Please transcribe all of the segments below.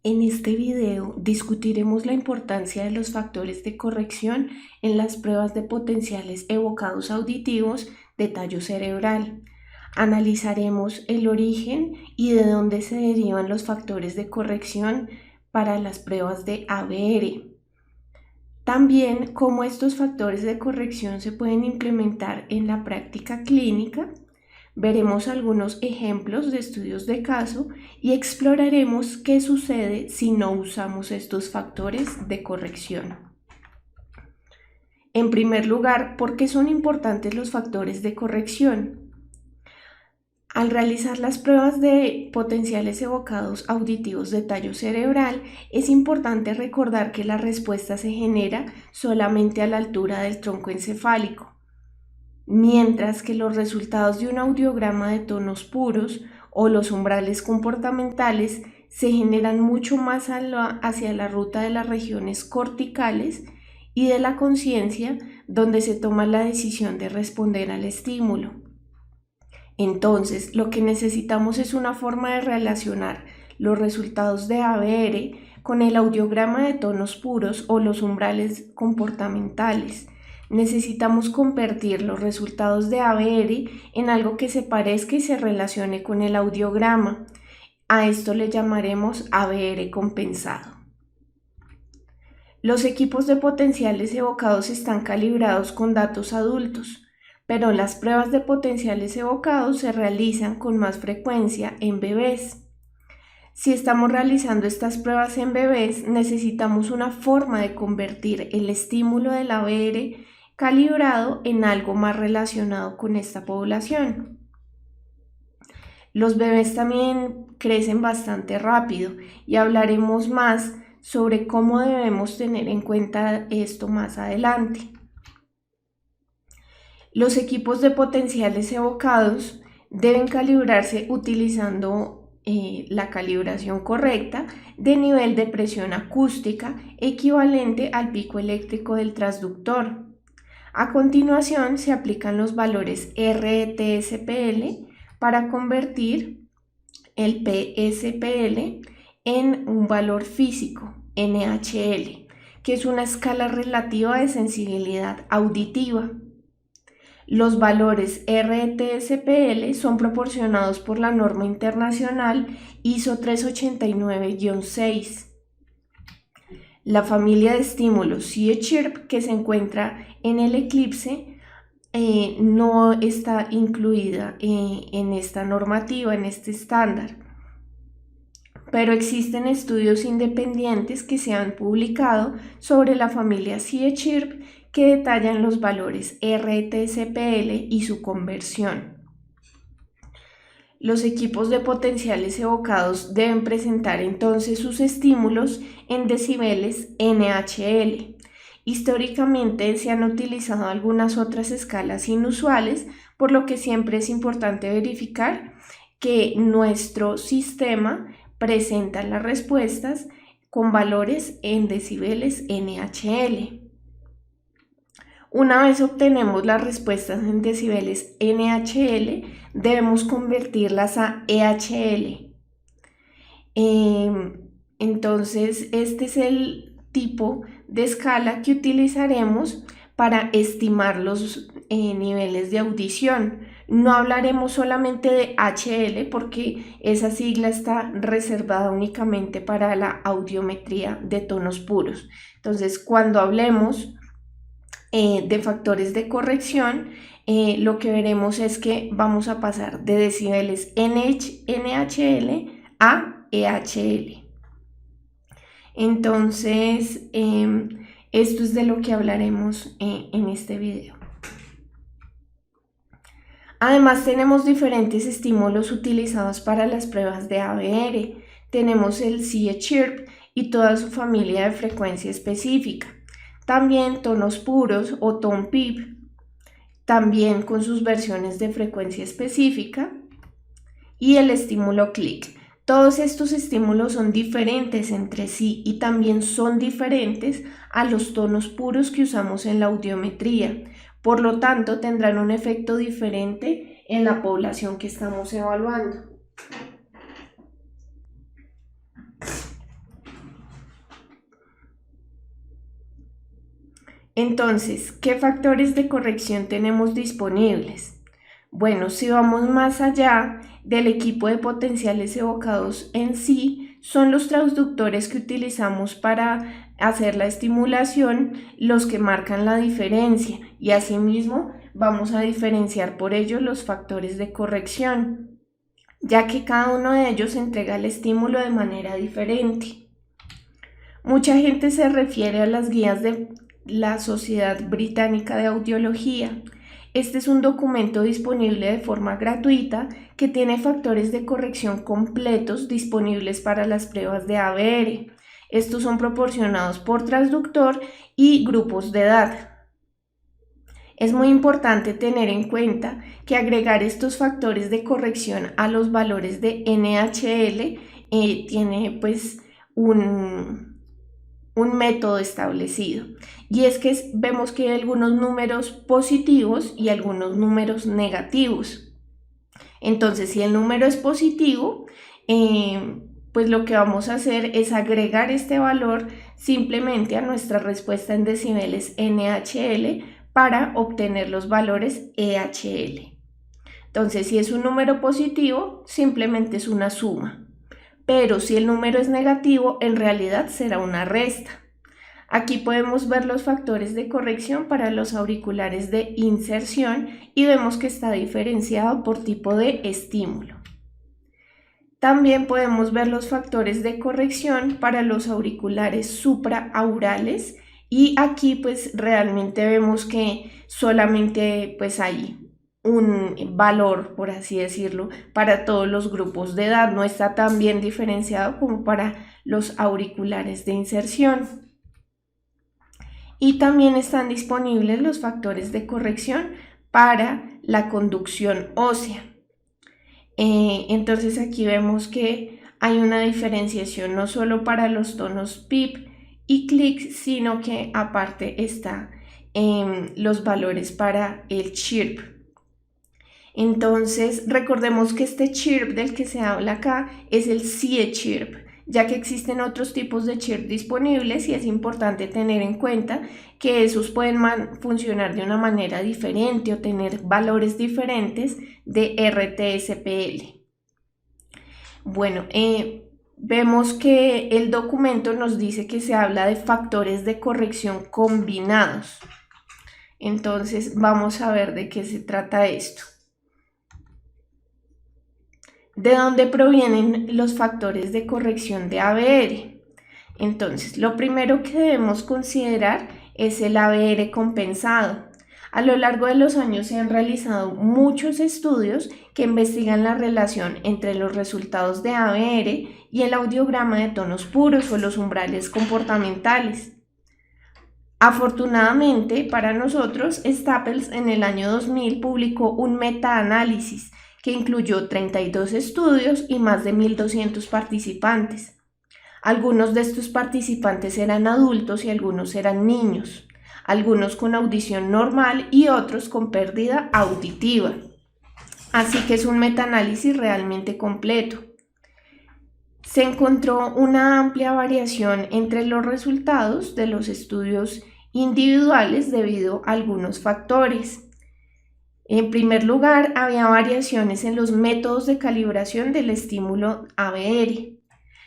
En este video discutiremos la importancia de los factores de corrección en las pruebas de potenciales evocados auditivos de tallo cerebral. Analizaremos el origen y de dónde se derivan los factores de corrección para las pruebas de ABR. También cómo estos factores de corrección se pueden implementar en la práctica clínica. Veremos algunos ejemplos de estudios de caso y exploraremos qué sucede si no usamos estos factores de corrección. En primer lugar, ¿por qué son importantes los factores de corrección? Al realizar las pruebas de potenciales evocados auditivos de tallo cerebral, es importante recordar que la respuesta se genera solamente a la altura del tronco encefálico, mientras que los resultados de un audiograma de tonos puros o los umbrales comportamentales se generan mucho más hacia la ruta de las regiones corticales y de la conciencia, donde se toma la decisión de responder al estímulo. Entonces, lo que necesitamos es una forma de relacionar los resultados de ABR con el audiograma de tonos puros o los umbrales comportamentales. Necesitamos convertir los resultados de ABR en algo que se parezca y se relacione con el audiograma. A esto le llamaremos ABR compensado. Los equipos de potenciales evocados están calibrados con datos adultos, pero las pruebas de potenciales evocados se realizan con más frecuencia en bebés. Si estamos realizando estas pruebas en bebés, necesitamos una forma de convertir el estímulo del ABR calibrado en algo más relacionado con esta población. Los bebés también crecen bastante rápido y hablaremos más sobre cómo debemos tener en cuenta esto más adelante. Los equipos de potenciales evocados deben calibrarse utilizando la calibración correcta de nivel de presión acústica equivalente al pico eléctrico del transductor. A continuación se aplican los valores RTSPL para convertir el PSPL en un valor físico, NHL, que es una escala relativa de sensibilidad auditiva. Los valores RTSPL son proporcionados por la norma internacional ISO 389-6. La familia de estímulos CHIRP que se encuentra en el Eclipse no está incluida en esta normativa, en este estándar. Pero existen estudios independientes que se han publicado sobre la familia CHIRP que detallan los valores RTSPL y su conversión. Los equipos de potenciales evocados deben presentar entonces sus estímulos en decibeles NHL. Históricamente se han utilizado algunas otras escalas inusuales, por lo que siempre es importante verificar que nuestro sistema presenta las respuestas con valores en decibeles NHL. Una vez obtenemos las respuestas en decibeles NHL, debemos convertirlas a EHL. Entonces, este es el tipo de escala que utilizaremos para estimar los niveles de audición. No hablaremos solamente de HL porque esa sigla está reservada únicamente para la audiometría de tonos puros. Entonces, cuando hablemos de factores de corrección, lo que veremos es que vamos a pasar de decibeles NHL a EHL. Entonces, esto es de lo que hablaremos en este video. Además, tenemos diferentes estímulos utilizados para las pruebas de ABR. Tenemos el CHIRP y toda su familia de frecuencia específica. También tonos puros o tone PIP, también con sus versiones de frecuencia específica, y el estímulo click. Todos estos estímulos son diferentes entre sí y también son diferentes a los tonos puros que usamos en la audiometría. Por lo tanto, tendrán un efecto diferente en la población que estamos evaluando. Entonces, ¿qué factores de corrección tenemos disponibles? Bueno, si vamos más allá del equipo de potenciales evocados en sí, son los transductores que utilizamos para hacer la estimulación los que marcan la diferencia, y asimismo vamos a diferenciar por ello los factores de corrección, ya que cada uno de ellos entrega el estímulo de manera diferente. Mucha gente se refiere a las guías de la Sociedad Británica de Audiología. Este es un documento disponible de forma gratuita que tiene factores de corrección completos disponibles para las pruebas de ABR. Estos son proporcionados por transductor y grupos de edad. Es muy importante tener en cuenta que agregar estos factores de corrección a los valores de NHL tiene pues un método establecido, y es que vemos que hay algunos números positivos y algunos números negativos. Entonces, si el número es positivo, pues lo que vamos a hacer es agregar este valor simplemente a nuestra respuesta en decibeles NHL para obtener los valores EHL. Entonces, si es un número positivo, simplemente es una suma. Pero si el número es negativo, en realidad será una resta. Aquí podemos ver los factores de corrección para los auriculares de inserción y vemos que está diferenciado por tipo de estímulo. También podemos ver los factores de corrección para los auriculares supraaurales, y aquí pues realmente vemos que solamente pues hay un valor, por así decirlo, para todos los grupos de edad. No está tan bien diferenciado como para los auriculares de inserción. Y también están disponibles los factores de corrección para la conducción ósea. Entonces aquí vemos que hay una diferenciación no solo para los tonos PIP y click, sino que aparte está los valores para el chirp. Entonces, recordemos que este chirp del que se habla acá es el CIE chirp, ya que existen otros tipos de chirp disponibles, y es importante tener en cuenta que esos pueden funcionar de una manera diferente o tener valores diferentes de RTSPL. Bueno, vemos que el documento nos dice que se habla de factores de corrección combinados. Entonces, vamos a ver de qué se trata esto. ¿De dónde provienen los factores de corrección de ABR? Entonces, lo primero que debemos considerar es el ABR compensado. A lo largo de los años se han realizado muchos estudios que investigan la relación entre los resultados de ABR y el audiograma de tonos puros o los umbrales comportamentales. Afortunadamente para nosotros, Staples en el año 2000 publicó un metaanálisis que incluyó 32 estudios y más de 1.200 participantes. Algunos de estos participantes eran adultos y algunos eran niños, algunos con audición normal y otros con pérdida auditiva. Así que es un metaanálisis realmente completo. Se encontró una amplia variación entre los resultados de los estudios individuales debido a algunos factores. En primer lugar, había variaciones en los métodos de calibración del estímulo ABR.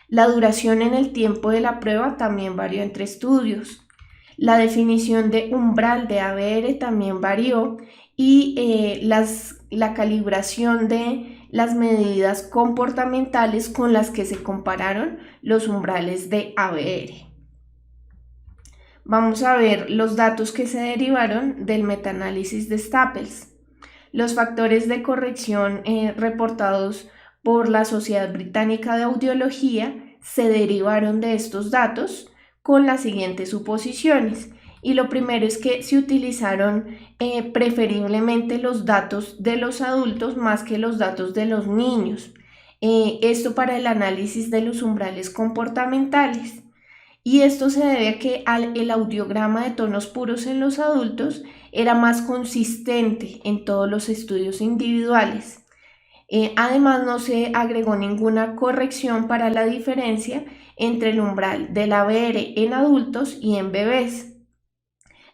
La duración en el tiempo de la prueba también varió entre estudios. La definición de umbral de ABR también varió, y la calibración de las medidas comportamentales con las que se compararon los umbrales de ABR. Vamos a ver los datos que se derivaron del metaanálisis de Staples. Los factores de corrección reportados por la Sociedad Británica de Audiología se derivaron de estos datos con las siguientes suposiciones. Y lo primero es que se utilizaron preferiblemente los datos de los adultos más que los datos de los niños. Esto para el análisis de los umbrales comportamentales. Y esto se debe a que el audiograma de tonos puros en los adultos era más consistente en todos los estudios individuales. Además, no se agregó ninguna corrección para la diferencia entre el umbral del ABR en adultos y en bebés.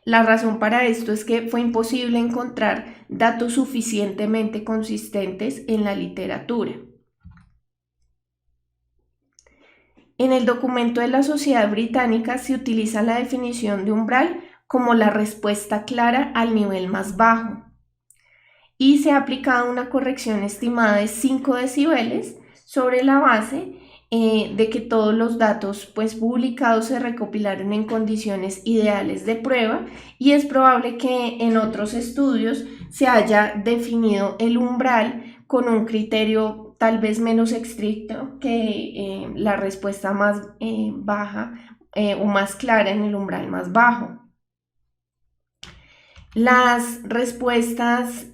La razón para esto es que fue imposible encontrar datos suficientemente consistentes en la literatura. En el documento de la Sociedad Británica se utiliza la definición de umbral como la respuesta clara al nivel más bajo y se ha aplicado una corrección estimada de 5 decibeles sobre la base de que todos los datos publicados se recopilaron en condiciones ideales de prueba, y es probable que en otros estudios se haya definido el umbral con un criterio tal vez menos estricto que la respuesta más baja o más clara en el umbral más bajo. Las respuestas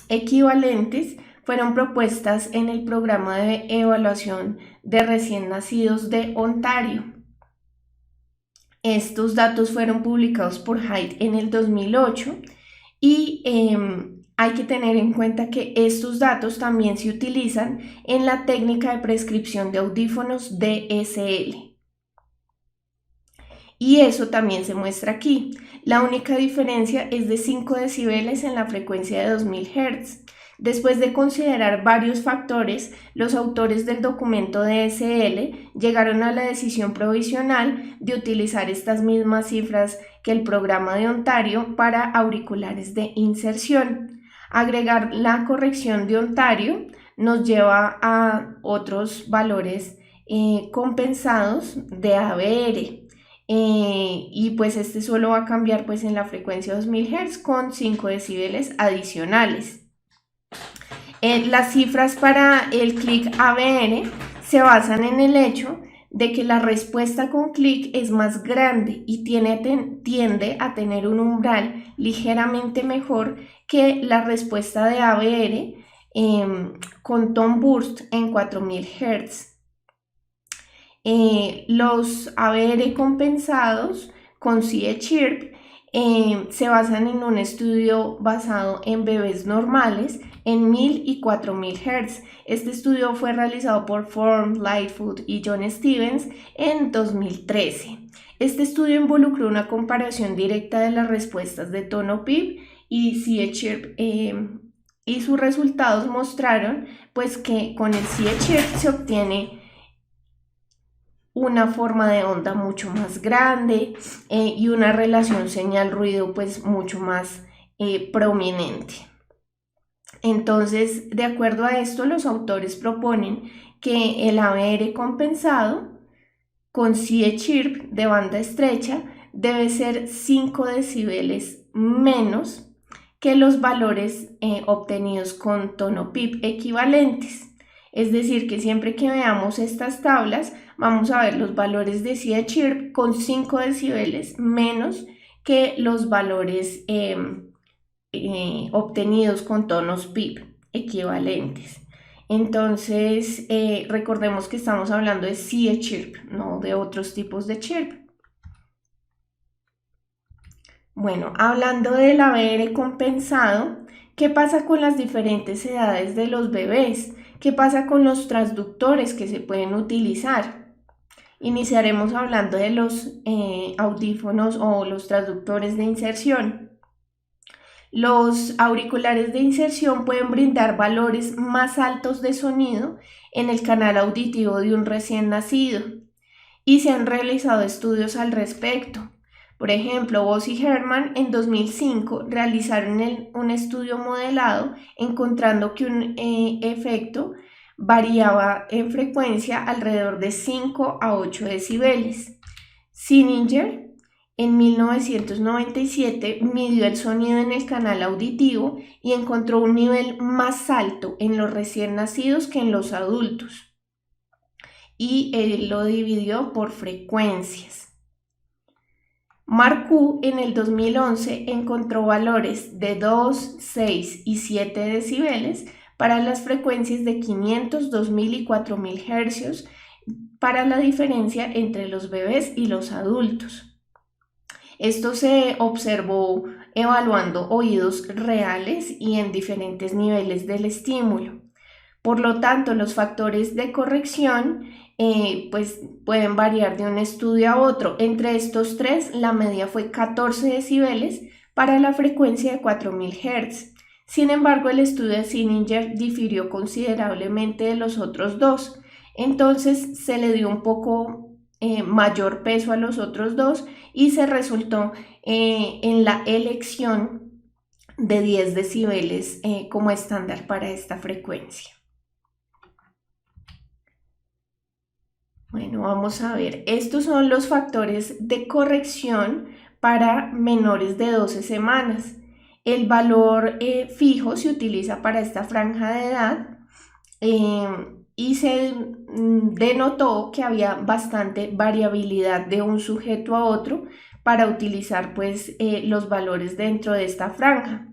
equivalentes fueron propuestas en el programa de evaluación de recién nacidos de Ontario. Estos datos fueron publicados por Hyde en el 2008 y hay que tener en cuenta que estos datos también se utilizan en la técnica de prescripción de audífonos DSL. Y eso también se muestra aquí. La única diferencia es de 5 decibeles en la frecuencia de 2000 Hz. Después de considerar varios factores, los autores del documento DSL llegaron a la decisión provisional de utilizar estas mismas cifras que el programa de Ontario para auriculares de inserción. Agregar la corrección de Ontario nos lleva a otros valores compensados de ABR. Y este solo va a cambiar en la frecuencia 2000 Hz con 5 decibeles adicionales. Las cifras para el clic ABR se basan en el hecho de que la respuesta con clic es más grande y tiende a tener un umbral ligeramente mejor que la respuesta de ABR con tone burst en 4000 Hz. Los ABR compensados con CHIRP se basan en un estudio basado en bebés normales en 1000 y 4000 Hz. Este estudio fue realizado por Form, Lightfoot y John Stevens en 2013. Este estudio involucró una comparación directa de las respuestas de tono PIP y CHIRP y sus resultados mostraron que con el CHIRP se obtiene una forma de onda mucho más grande y una relación señal-ruido mucho más prominente. Entonces, de acuerdo a esto, los autores proponen que el ABR compensado con CHIRP de banda estrecha debe ser 5 decibeles menos que los valores obtenidos con tono PIP equivalentes. Es decir, que siempre que veamos estas tablas, vamos a ver los valores de CHIRP con 5 decibeles menos que los valores obtenidos con tonos PIP equivalentes. Entonces, recordemos que estamos hablando de CHIRP, no de otros tipos de chirp. Bueno, hablando del ABR compensado, ¿qué pasa con las diferentes edades de los bebés? ¿Qué pasa con los transductores que se pueden utilizar? Iniciaremos hablando de los audífonos o los transductores de inserción. Los auriculares de inserción pueden brindar valores más altos de sonido en el canal auditivo de un recién nacido y se han realizado estudios al respecto. Por ejemplo, Voss y Herman en 2005 realizaron un estudio modelado encontrando que un efecto variaba en frecuencia alrededor de 5 a 8 decibeles. Sininger en 1997 midió el sonido en el canal auditivo y encontró un nivel más alto en los recién nacidos que en los adultos. Y él lo dividió por frecuencias. Marcoux en el 2011 encontró valores de 2, 6 y 7 decibeles para las frecuencias de 500, 2000 y 4000 Hz para la diferencia entre los bebés y los adultos. Esto se observó evaluando oídos reales y en diferentes niveles del estímulo. Por lo tanto, los factores de corrección pues pueden variar de un estudio a otro. Entre estos tres, la media fue 14 decibeles para la frecuencia de 4000 Hz. Sin embargo, el estudio de Sininger difirió considerablemente de los otros dos. Entonces se le dio un poco mayor peso a los otros dos y se resultó en la elección de 10 decibeles como estándar para esta frecuencia. Bueno, vamos a ver. Estos son los factores de corrección para menores de 12 semanas. El valor fijo se utiliza para esta franja de edad y se denotó que había bastante variabilidad de un sujeto a otro para utilizar pues los valores dentro de esta franja.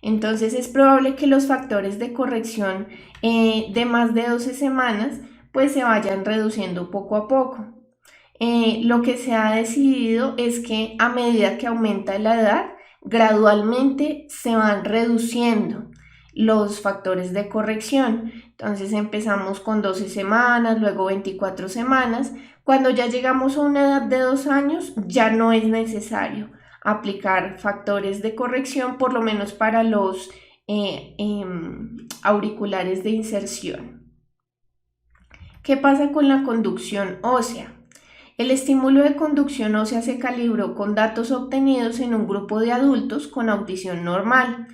Entonces es probable que los factores de corrección de más de 12 semanas pues se vayan reduciendo poco a poco. Lo que se ha decidido es que a medida que aumenta la edad, gradualmente se van reduciendo los factores de corrección. Entonces empezamos con 12 semanas, luego 24 semanas. Cuando ya llegamos a una edad de 2 años, ya no es necesario aplicar factores de corrección, por lo menos para los auriculares de inserción. ¿Qué pasa con la conducción ósea? El estímulo de conducción ósea se calibró con datos obtenidos en un grupo de adultos con audición normal.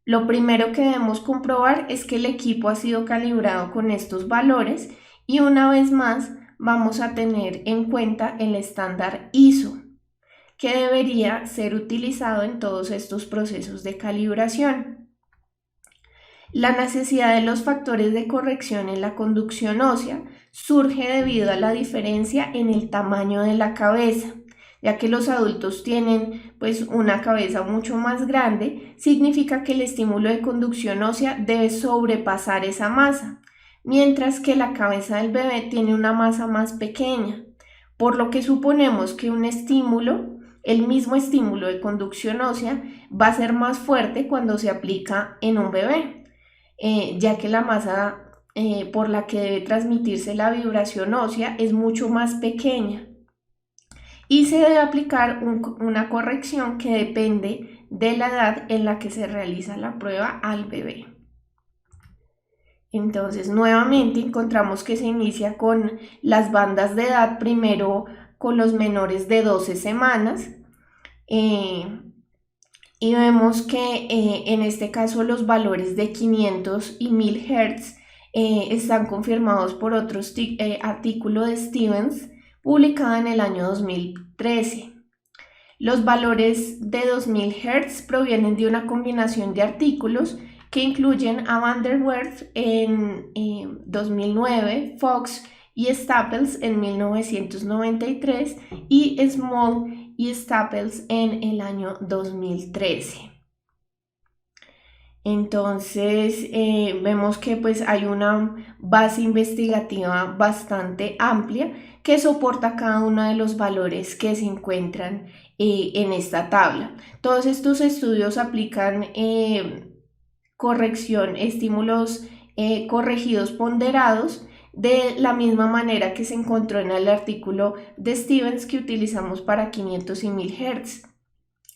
Lo primero que debemos comprobar es que el equipo ha sido calibrado con estos valores y una vez más vamos a tener en cuenta el estándar ISO, que debería ser utilizado en todos estos procesos de calibración. La necesidad de los factores de corrección en la conducción ósea surge debido a la diferencia en el tamaño de la cabeza, ya que los adultos tienen pues una cabeza mucho más grande, significa que el estímulo de conducción ósea debe sobrepasar esa masa, mientras que la cabeza del bebé tiene una masa más pequeña, por lo que suponemos que el mismo estímulo de conducción ósea va a ser más fuerte cuando se aplica en un bebé. Ya que la masa por la que debe transmitirse la vibración ósea es mucho más pequeña y se debe aplicar una corrección que depende de la edad en la que se realiza la prueba al bebé. Entonces, nuevamente encontramos que se inicia con las bandas de edad, primero con los menores de 12 semanas, y vemos que en este caso los valores de 500 y 1000 Hz están confirmados por otro artículo de Stevens publicado en el año 2013. Los valores de 2000 Hz provienen de una combinación de artículos que incluyen a Van der Werf en 2009, Fox y Staples en 1993 y Small y Staples en el año 2013. Entonces vemos que pues hay una base investigativa bastante amplia que soporta cada uno de los valores que se encuentran en esta tabla. Todos estos estudios aplican estímulos corregidos ponderados de la misma manera que se encontró en el artículo de Stevens que utilizamos para 500 y 1000 Hz.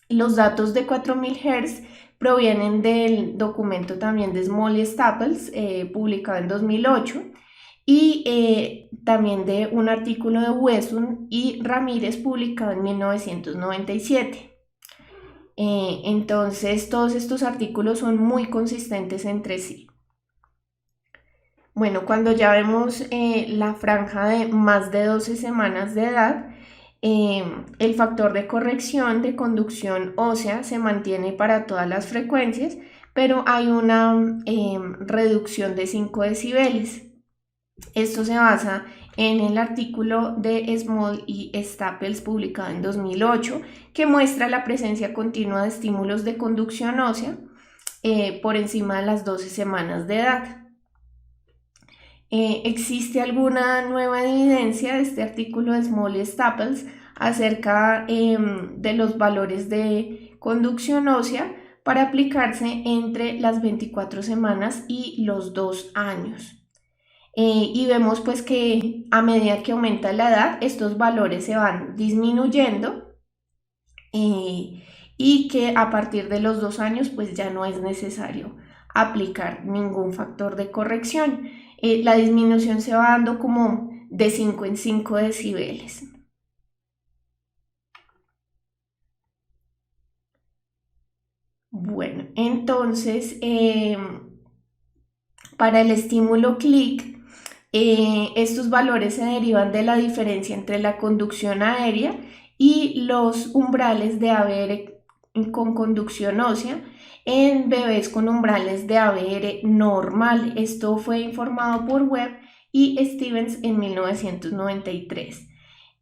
Los datos de 4000 Hz provienen del documento también de Small y Staples, publicado en 2008, y también de un artículo de Wesson y Ramírez, publicado en 1997. Entonces, todos estos artículos son muy consistentes entre sí. Bueno, cuando ya vemos la franja de más de 12 semanas de edad, el factor de corrección de conducción ósea se mantiene para todas las frecuencias, pero hay una reducción de 5 decibeles. Esto se basa en el artículo de Small y Staples publicado en 2008, que muestra la presencia continua de estímulos de conducción ósea por encima de las 12 semanas de edad. ¿Existe alguna nueva evidencia de este artículo de Small y Staples acerca de los valores de conducción ósea para aplicarse entre las 24 semanas y los 2 años? y vemos pues que a medida que aumenta la edad, estos valores se van disminuyendo y que a partir de los 2 años pues ya no es necesario aplicar ningún factor de corrección. La disminución se va dando como de 5 en 5 decibeles. Bueno, entonces para el estímulo clic, estos valores se derivan de la diferencia entre la conducción aérea y los umbrales de ABR con conducción ósea en bebés con umbrales de ABR normal. Esto fue informado por Webb y Stevens en 1993.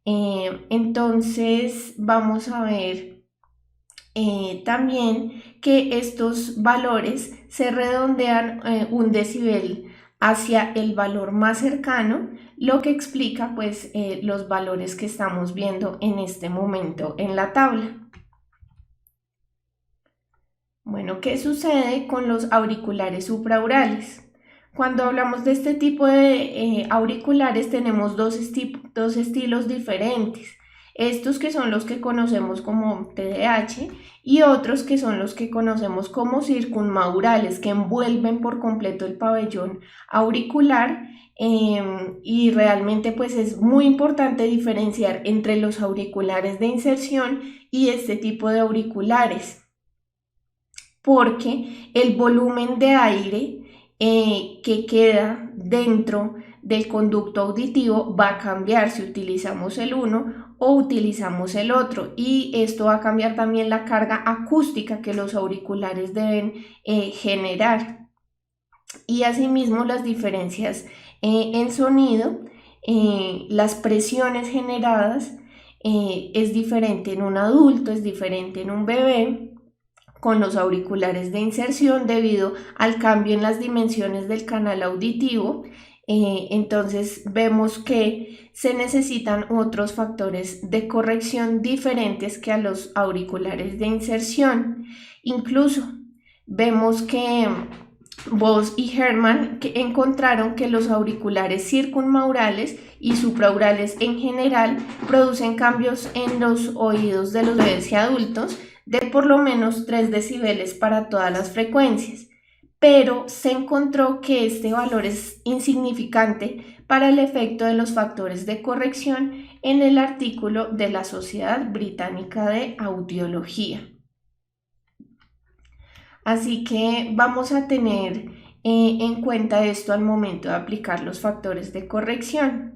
Entonces vamos a ver también que estos valores se redondean 1 decibel hacia el valor más cercano, lo que explica pues los valores que estamos viendo en este momento en la tabla. Bueno, ¿qué sucede con los auriculares supraurales? Cuando hablamos de este tipo de auriculares tenemos dos estilos diferentes. Estos que son los que conocemos como TDH y otros que son los que conocemos como circunmaurales, que envuelven por completo el pabellón auricular. Y realmente pues es muy importante diferenciar entre los auriculares de inserción y este tipo de auriculares, porque el volumen de aire que queda dentro del conducto auditivo va a cambiar si utilizamos el uno o utilizamos el otro, y esto va a cambiar también la carga acústica que los auriculares deben generar, y asimismo las diferencias en sonido, las presiones generadas, es diferente en un adulto, es diferente en un bebé con los auriculares de inserción debido al cambio en las dimensiones del canal auditivo. Entonces vemos que se necesitan otros factores de corrección diferentes que a los auriculares de inserción. Incluso vemos que Voss y Herman encontraron que los auriculares circunmaurales y supraurales en general producen cambios en los oídos de los bebés y adultos de por lo menos 3 decibeles para todas las frecuencias, pero se encontró que este valor es insignificante para el efecto de los factores de corrección en el artículo de la Sociedad Británica de Audiología. Así que vamos a tener en cuenta esto al momento de aplicar los factores de corrección.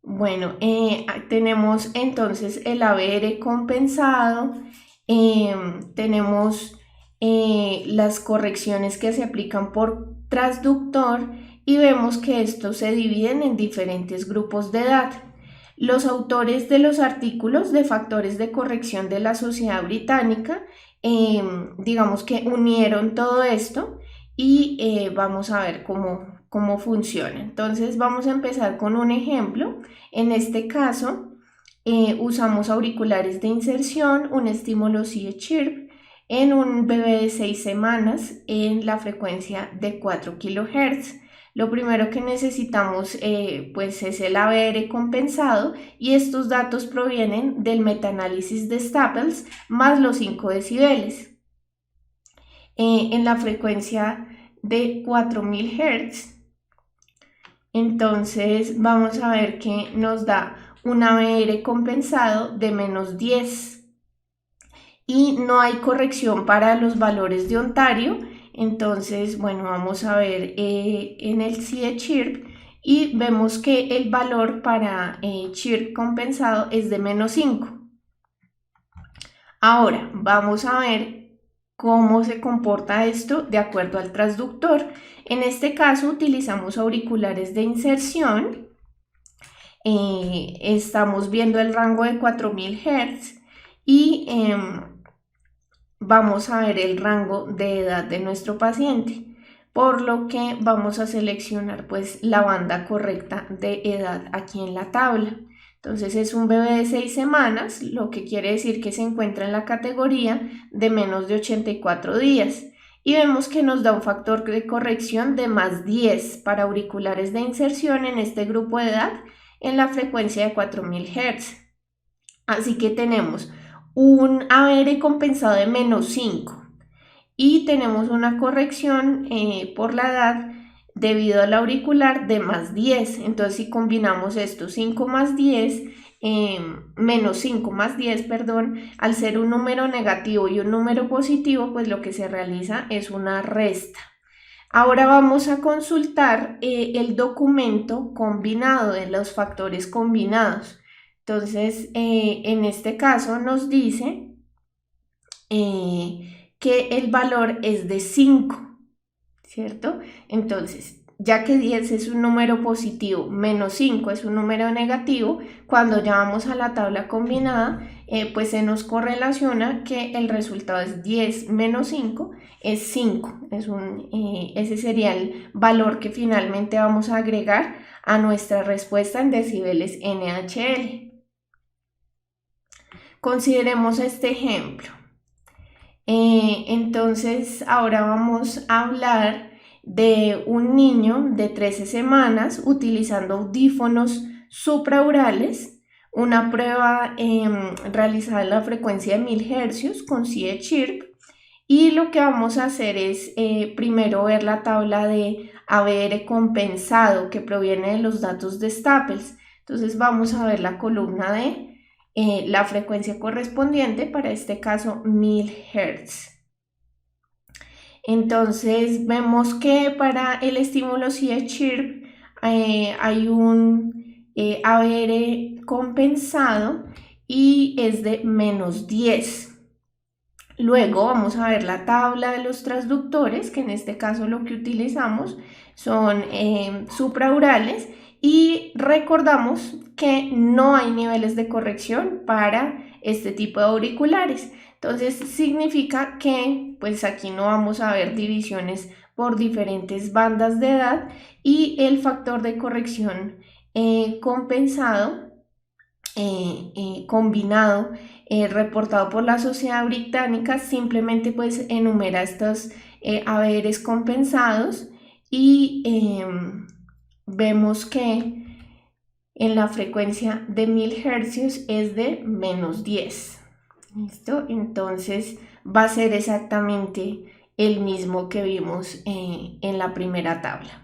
Bueno, tenemos entonces el ABR compensado, tenemos las correcciones que se aplican por transductor, y vemos que estos se dividen en diferentes grupos de edad. Los autores de los artículos de factores de corrección de la Sociedad Británica, digamos que unieron todo esto, y vamos a ver cómo funciona. Entonces vamos a empezar con un ejemplo. En este caso usamos auriculares de inserción, un estímulo CHIRP en un bebé de 6 semanas en la frecuencia de 4 kHz. Lo primero que necesitamos pues es el ABR compensado, y estos datos provienen del metaanálisis de Staples más los 5 decibeles. En la frecuencia de 4000 Hz, entonces vamos a ver que nos da un ABR compensado de -10, y no hay corrección para los valores de Ontario. Entonces, bueno, vamos a ver en el CHIRP, y vemos que el valor para CHIRP compensado es de -5. Ahora vamos a ver cómo se comporta esto de acuerdo al transductor. En este caso utilizamos auriculares de inserción. Estamos viendo el rango de 4000 Hz y vamos a ver el rango de edad de nuestro paciente, por lo que vamos a seleccionar pues la banda correcta de edad aquí en la tabla. Entonces es un bebé de 6 semanas, lo que quiere decir que se encuentra en la categoría de menos de 84 días. y vemos que nos da un factor de corrección de más 10 para auriculares de inserción en este grupo de edad en la frecuencia de 4000 Hz. Así que tenemos un ABR compensado de menos 5 y tenemos una corrección por la edad debido al auricular de más 10. Entonces, si combinamos esto, 5 más 10, menos 5 más 10, perdón, al ser un número negativo y un número positivo, pues lo que se realiza es una resta. Ahora vamos a consultar el documento combinado de los factores combinados. Entonces, en este caso nos dice que el valor es de 5, ¿cierto? Entonces, ya que 10 es un número positivo, menos 5 es un número negativo, cuando ya vamos a la tabla combinada, pues se nos correlaciona que el resultado es 10 menos 5 es 5. Ese sería el valor que finalmente vamos a agregar a nuestra respuesta en decibeles NHL. Consideremos este ejemplo. Entonces ahora vamos a hablar de un niño de 13 semanas utilizando audífonos supraurales, una prueba realizada en la frecuencia de 1000 Hz con CHIRP, y lo que vamos a hacer es primero ver la tabla de ABR compensado que proviene de los datos de Staples. Entonces vamos a ver la columna de la frecuencia correspondiente, para este caso 1000 Hz. Entonces vemos que para el estímulo CHIRP hay un ABR compensado y es de menos 10. Luego vamos a ver la tabla de los transductores, que en este caso lo que utilizamos son supraurales, y recordamos que no hay niveles de corrección para este tipo de auriculares. Entonces significa que pues aquí no vamos a ver divisiones por diferentes bandas de edad, y el factor de corrección compensado combinado reportado por la Sociedad Británica simplemente pues enumera estos haberes compensados, y vemos que en la frecuencia de 1000 Hz es de menos 10. ¿Listo? Entonces va a ser exactamente el mismo que vimos en la primera tabla.